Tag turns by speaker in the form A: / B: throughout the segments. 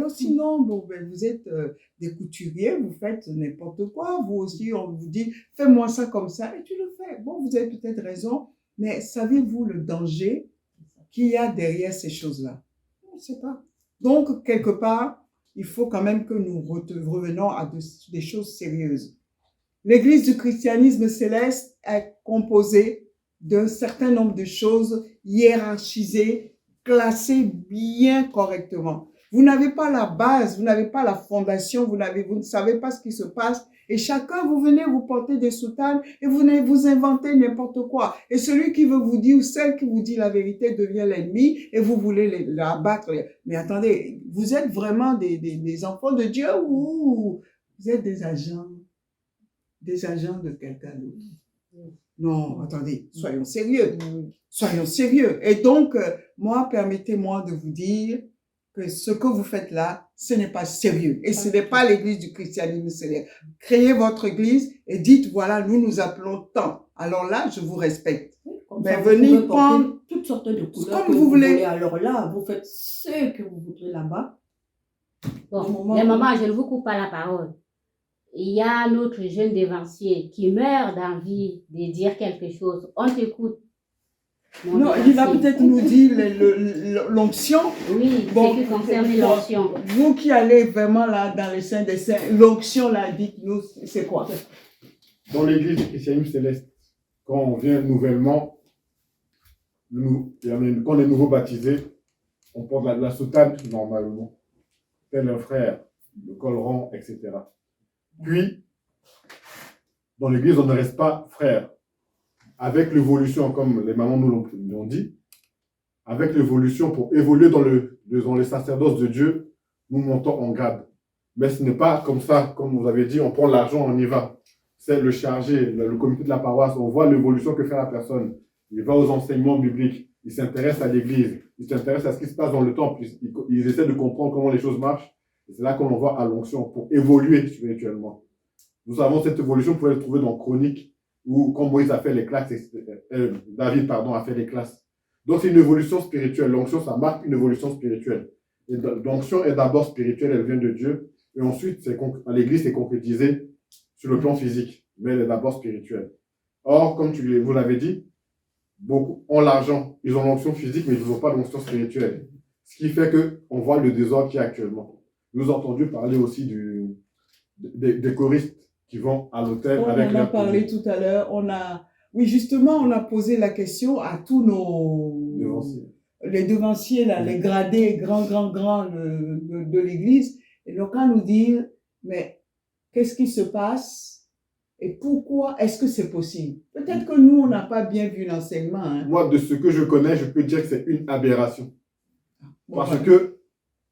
A: Alors sinon, bon, ben, vous êtes des couturiers, vous faites n'importe quoi. Vous aussi, on vous dit, fais-moi ça comme ça, et tu le fais. Bon, vous avez peut-être raison, mais savez-vous le danger qu'il y a derrière ces choses-là? On ne sait pas. Donc, quelque part, il faut quand même que nous revenons à des choses sérieuses. L'Église du christianisme céleste est composée d'un certain nombre de choses hiérarchisées, classées bien correctement. Vous n'avez pas la base, vous n'avez pas la fondation, vous ne savez pas ce qui se passe. Et chacun, vous venez vous porter des soutanes et vous venez vous inventer n'importe quoi. Et celui qui veut vous dire ou celle qui vous dit la vérité devient l'ennemi et vous voulez l'abattre. Mais attendez, vous êtes vraiment des enfants de Dieu ou vous êtes des agents de quelqu'un d'autre? Non, attendez, soyons sérieux. Soyons sérieux. Et donc, moi, permettez-moi de vous dire que ce que vous faites là, ce n'est pas sérieux. Et ce n'est pas l'église du christianisme céleste. Créez votre église et dites, voilà, nous nous appelons tant. Alors là, je vous respecte. Mais venez prendre
B: toutes sortes de couleurs
A: comme vous voulez.
B: Alors là, vous faites ce que vous voudrez là-bas.
C: Bon, les mamans, je ne vous coupe pas la parole. Il y a notre jeune dévancier qui meurt d'envie de dire quelque chose. On t'écoute.
A: Non, il va peut-être nous dire l'onction.
C: Oui, bon, ce qui concerne l'onction.
A: Vous qui allez vraiment là dans les saints des saints, l'onction là, dites-nous, c'est quoi?
D: Dans l'église du christianisme céleste, quand on vient nouvellement, quand on est nouveau baptisé, on porte la soutane normalement, tel un frère, le col rond, etc. Puis, dans l'église, on ne reste pas frère. Avec l'évolution, comme les mamans nous l'ont dit, avec l'évolution, pour évoluer dans le sacerdoce de Dieu, nous montons en grade. Mais ce n'est pas comme ça, comme vous avez dit, on prend l'argent, on y va. C'est le chargé, le comité de la paroisse, on voit l'évolution que fait la personne. Il va aux enseignements bibliques, il s'intéresse à l'église, il s'intéresse à ce qui se passe dans le temple, il essaie de comprendre comment les choses marchent. Et c'est là qu'on voit à l'onction, pour évoluer spirituellement. Nous avons cette évolution, vous pouvez le trouver dans Chroniques, où quand Moïse a fait les classes, David a fait les classes. Donc c'est une évolution spirituelle. L'onction, ça marque une évolution spirituelle. Et l'onction est d'abord spirituelle, elle vient de Dieu. Et ensuite, l'église est concrétisée sur le plan physique, mais elle est d'abord spirituelle. Or, comme vous l'avez dit, beaucoup ont l'argent, ils ont l'onction physique, mais ils n'ont pas l'onction spirituelle. Ce qui fait qu'on voit le désordre qu'il y a actuellement. Nous avons entendu parler aussi des choristes qui vont à l'hôtel avec
A: On en a parlé tout à l'heure. Oui, justement, on a posé la question à tous les devanciers, là, les gradés grands de l'église. Et donc, à nous dire, mais qu'est-ce qui se passe et pourquoi est-ce que c'est possible? Peut-être que nous, on n'a pas bien vu l'enseignement. Hein.
D: Moi, de ce que je connais, je peux dire que c'est une aberration. Parce que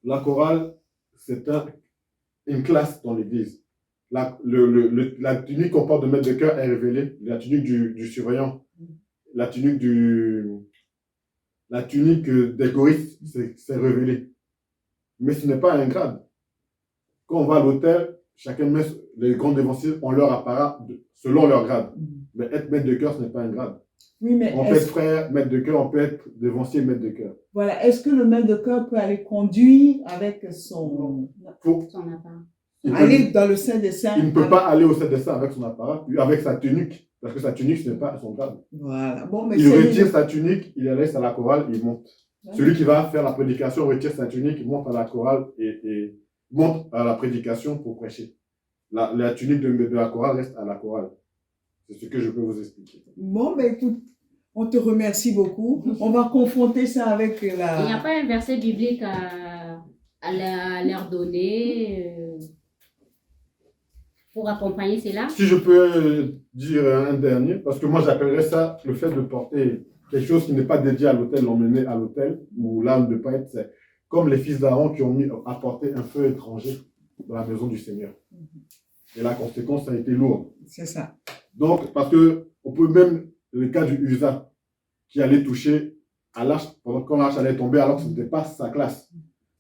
D: la chorale, c'est une classe dans l'église. La tunique qu'on porte de maître de chœur est révélée, la tunique du surveillant, la tunique des choristes, c'est révélé. Mais ce n'est pas un grade. Quand on va à l'hôtel, chacun met, les grands dévanciers ont leur apparat selon leur grade. Mais être maître de chœur, ce n'est pas un grade.
A: Oui, mais
D: on peut être frère, maître de chœur, on peut être dévancier, maître de chœur.
A: Voilà. Est-ce que le maître de chœur peut aller conduire avec son apparat? Aller dans le sein des saints.
D: Il ne peut pas aller au sein des saints avec son apparat, avec sa tunique, parce que sa tunique, ce n'est pas son grade.
A: Voilà. Bon, mais
D: il retire sa tunique, il la laisse à la chorale, il monte. Ouais. Celui qui va faire la prédication retire sa tunique, il monte à la chorale et monte à la prédication pour prêcher. La tunique de la chorale reste à la chorale. C'est ce que je peux vous expliquer.
A: Bon, ben écoute, on te remercie beaucoup. On va confronter ça avec la...
C: Il n'y a pas un verset biblique à leur donner pour accompagner cela?
D: Si je peux dire un dernier, parce que moi j'appellerais ça le fait de porter quelque chose qui n'est pas dédié à l'autel, l'emmener à l'autel, ou l'âme de pas être, c'est comme les fils d'Aaron qui ont apporté un feu étranger dans la maison du Seigneur. Et la conséquence, ça a été lourde.
A: C'est ça.
D: Donc, parce que on peut même, le cas du Usa, qui allait toucher à l'arche, pendant quand l'arche allait tomber, alors que ce n'était pas sa classe.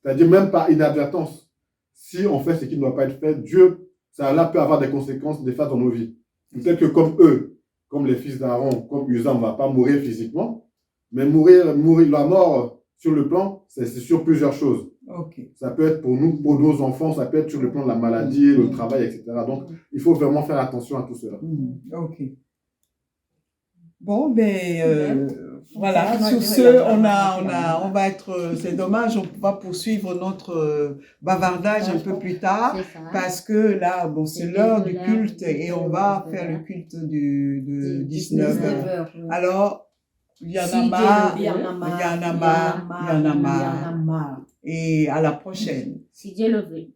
D: C'est-à-dire même par inadvertance. Si on fait ce qui ne doit pas être fait, Dieu, ça là peut avoir des conséquences des fois dans nos vies. Peut-être que comme eux, comme les fils d'Aaron, comme Usa, on ne va pas mourir physiquement, mais mourir la mort sur le plan, c'est sur plusieurs choses.
A: Ok.
D: Ça peut être pour nous, pour nos enfants, ça peut être sur le plan de la maladie, le travail, etc. Donc, il faut vraiment faire attention à tout cela.
A: Ok. Bon, ben, voilà,
B: On
A: sur
B: va
A: ce,
B: dire,
A: on va être, c'est dommage, on va poursuivre notre bavardage un peu plus tard,
C: C'est ça.
A: parce que là, bon, c'est
C: C'est
A: l'heure du
C: l'heure
A: culte
C: du
A: et on
C: culte,
A: va
C: de
A: faire le
C: l'heure.
A: culte de 19
C: 19
A: heures.
B: heures.
A: Alors, il y en
B: Si
A: a
B: Dieu
A: marre,
B: le veut, il y en a marre.
A: il y en a marre, il y en a marre. Et à la prochaine.
C: Si Dieu le veut.